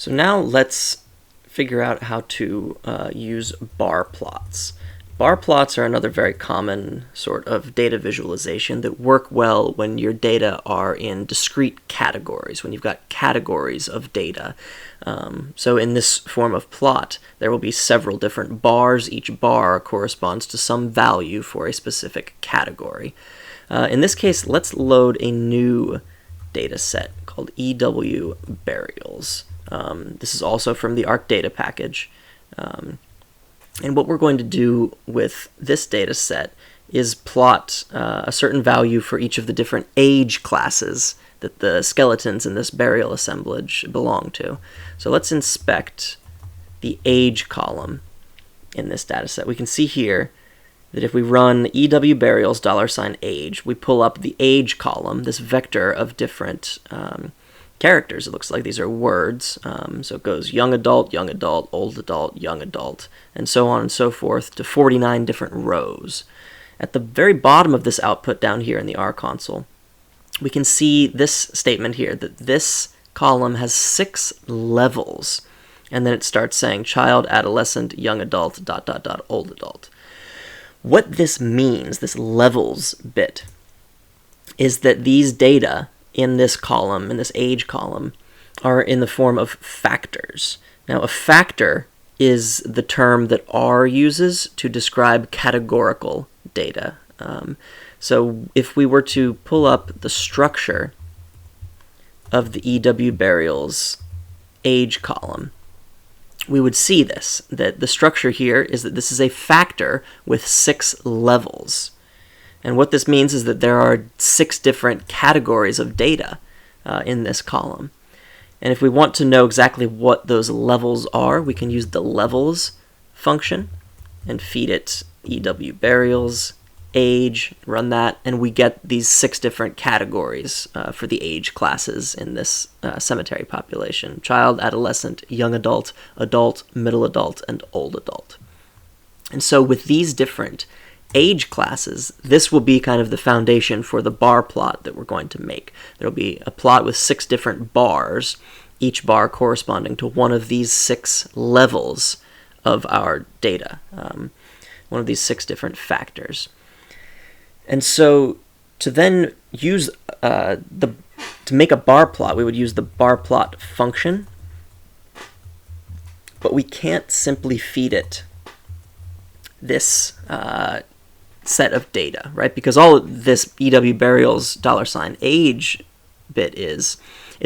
So now let's figure out how to use bar plots. Bar plots are another very common sort of data visualization that work well when your data are in discrete categories, when you've got categories of data. So in this form of plot, there will be several different bars. Each bar corresponds to some value for a specific category. In this case, let's load a new data set called EW burials. This is also from the ArcData package. And what we're going to do with this data set is plot a certain value for each of the different age classes that the skeletons in this burial assemblage belong to. So let's inspect the age column in this data set. We can see here that if we run EW burials $age, we pull up the age column, this vector of different characters. It looks like these are words. So it goes young adult, old adult, young adult, and so on and so forth to 49 different rows. At the very bottom of this output down here in the R console, we can see this statement here, that this column has 6 levels. And then it starts saying child, adolescent, young adult, ... old adult. What this means, this levels bit, is that these data in this column, in this age column, are in the form of factors. Now, a factor is the term that R uses to describe categorical data. So if we were to pull up the structure of the EW burials age column, we would see this, that the structure here is that this is a factor with 6 levels. And what this means is that there are 6 different categories of data in this column. And if we want to know exactly what those levels are, we can use the levels function and feed it EW burials, age, run that, and we get these 6 different categories for the age classes in this cemetery population: child, adolescent, young adult, adult, middle adult, and old adult. And so with these different age classes, this will be kind of the foundation for the bar plot that we're going to make. There will be a plot with 6 different bars, each bar corresponding to one of these 6 levels of our data, one of these 6 different factors. And so to then use to make a bar plot, we would use the bar plot function, but we can't simply feed it this set of data, right? Because all this EW burials $age bit is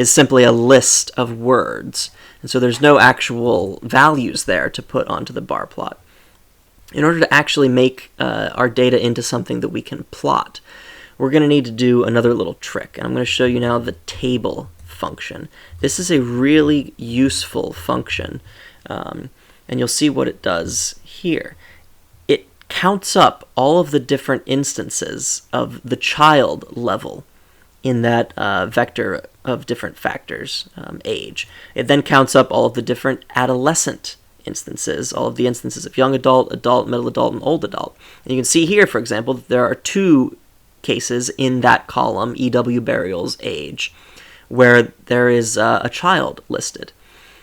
simply a list of words. And so there's no actual values there to put onto the bar plot. In order to actually make our data into something that we can plot, we're going to need to do another little trick. And I'm going to show you now the table function. This is a really useful function, and you'll see what it does here. It counts up all of the different instances of the child level in that vector of different factors, age. It then counts up all of the different adolescent instances, all of the instances of young adult, adult, middle adult, and old adult. And you can see here, for example, that there are 2 cases in that column, EW burials age, where there is a child listed.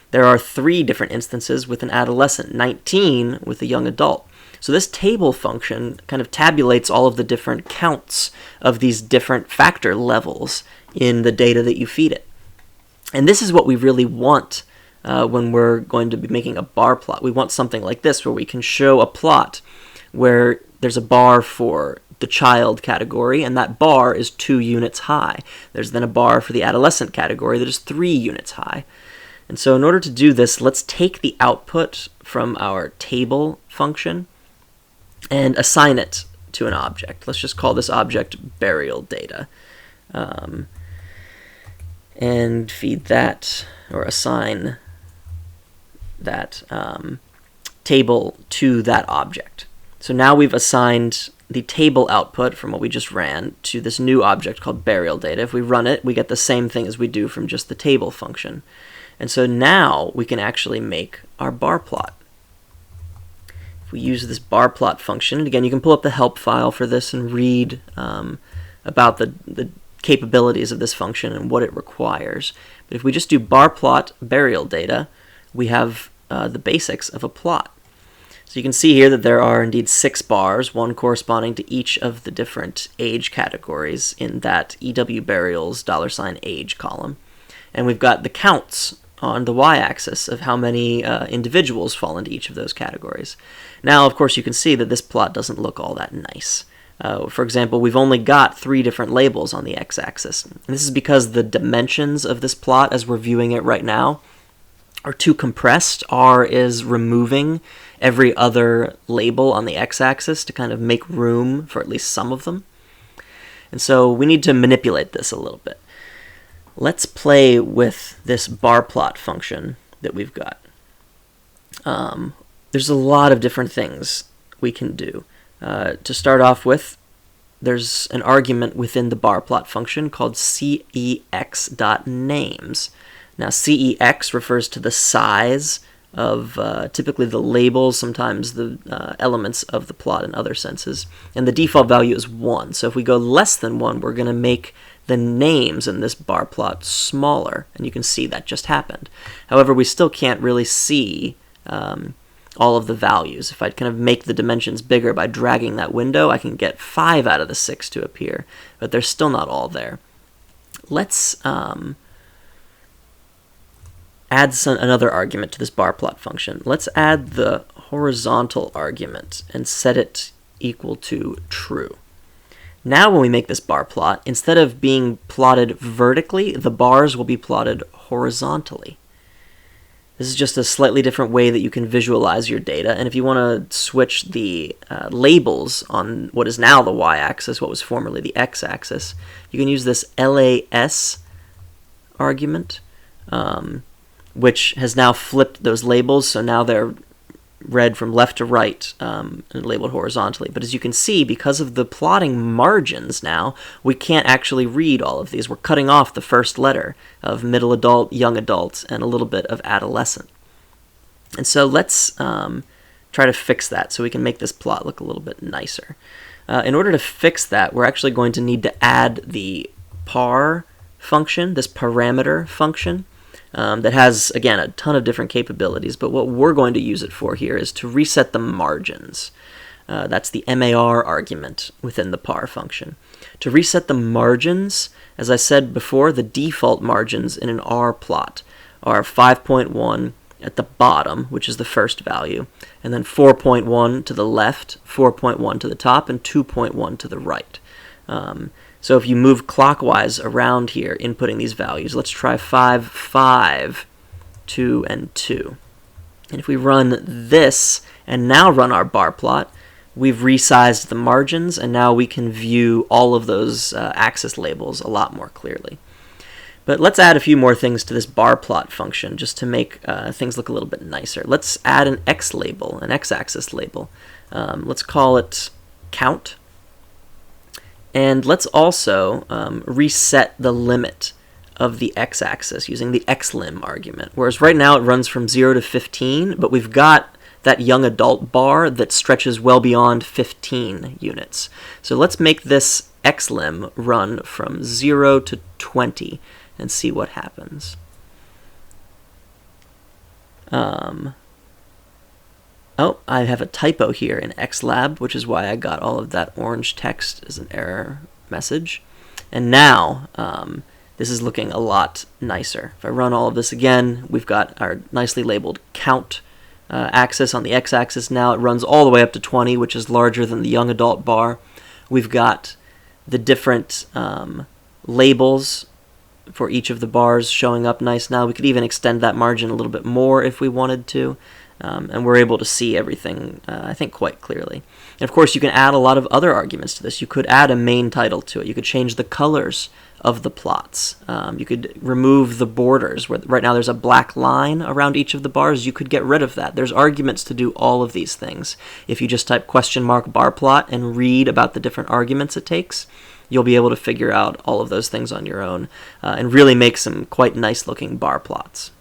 There are 3 different instances with an adolescent, 19 with a young adult. So this table function kind of tabulates all of the different counts of these different factor levels in the data that you feed it. And this is what we really want when we're going to be making a bar plot. We want something like this, where we can show a plot where there's a bar for the child category, and that bar is 2 units high. There's then a bar for the adolescent category that is 3 units high. And so in order to do this, let's take the output from our table function and assign it to an object. Let's just call this object burial data. And feed that, or assign that table to that object. So now we've assigned the table output from what we just ran to this new object called burial data. If we run it, we get the same thing as we do from just the table function. And so now we can actually make our bar plot. If we use this bar plot function, and again, you can pull up the help file for this and read about the capabilities of this function and what it requires. But if we just do barplot burial data, we have the basics of a plot. So you can see here that there are indeed 6 bars, one corresponding to each of the different age categories in that EW burials $age column. And we've got the counts on the y-axis of how many individuals fall into each of those categories. Now, of course, you can see that this plot doesn't look all that nice. For example, we've only got 3 different labels on the x-axis. And this is because the dimensions of this plot, as we're viewing it right now, are too compressed. R is removing every other label on the x-axis to kind of make room for at least some of them. And so we need to manipulate this a little bit. Let's play with this barplot function that we've got. There's a lot of different things we can do. To start off with, there's an argument within the barplot function called cex.names. Now, cex refers to the size of typically the labels, sometimes the elements of the plot in other senses, and the default value is 1. So if we go less than 1, we're going to make the names in this bar plot smaller, and you can see that just happened. However, we still can't really see all of the values. If I kind of make the dimensions bigger by dragging that window, I can get 5 out of the 6 to appear, but they're still not all there. Let's add another argument to this barplot function. Let's add the horizontal argument and set it equal to true. Now when we make this bar plot, instead of being plotted vertically, the bars will be plotted horizontally. This is just a slightly different way that you can visualize your data, and if you want to switch the labels on what is now the y-axis, what was formerly the x-axis, you can use this LAS argument, which has now flipped those labels, so now they're read from left to right and labeled horizontally. But as you can see, because of the plotting margins now, we can't actually read all of these. We're cutting off the first letter of middle adult, young adult, and a little bit of adolescent. And so let's try to fix that so we can make this plot look a little bit nicer. In order to fix that, we're actually going to need to add the par function, this parameter function, that has, again, a ton of different capabilities, but what we're going to use it for here is to reset the margins. That's the MAR argument within the par function. To reset the margins, as I said before, the default margins in an R plot are 5.1 at the bottom, which is the first value, and then 4.1 to the left, 4.1 to the top, and 2.1 to the right. So if you move clockwise around here, inputting these values, let's try 5, 5, 2, and 2. And if we run this, and now run our bar plot, we've resized the margins, and now we can view all of those axis labels a lot more clearly. But let's add a few more things to this bar plot function just to make things look a little bit nicer. Let's add an X label, an X-axis label. Let's call it count. And let's also reset the limit of the x-axis using the xlim argument. Whereas right now it runs from 0 to 15, but we've got that young adult bar that stretches well beyond 15 units. So let's make this xlim run from 0 to 20 and see what happens. Oh, I have a typo here in xlab, which is why I got all of that orange text as an error message. And now, this is looking a lot nicer. If I run all of this again, we've got our nicely labeled count axis on the x-axis now. It runs all the way up to 20, which is larger than the young adult bar. We've got the different labels for each of the bars showing up nice now. We could even extend that margin a little bit more if we wanted to. And we're able to see everything, I think, quite clearly. And of course, you can add a lot of other arguments to this. You could add a main title to it. You could change the colors of the plots. You could remove the borders. Right now there's a black line around each of the bars. You could get rid of that. There's arguments to do all of these things. If you just type $barplot and read about the different arguments it takes, you'll be able to figure out all of those things on your own and really make some quite nice looking bar plots.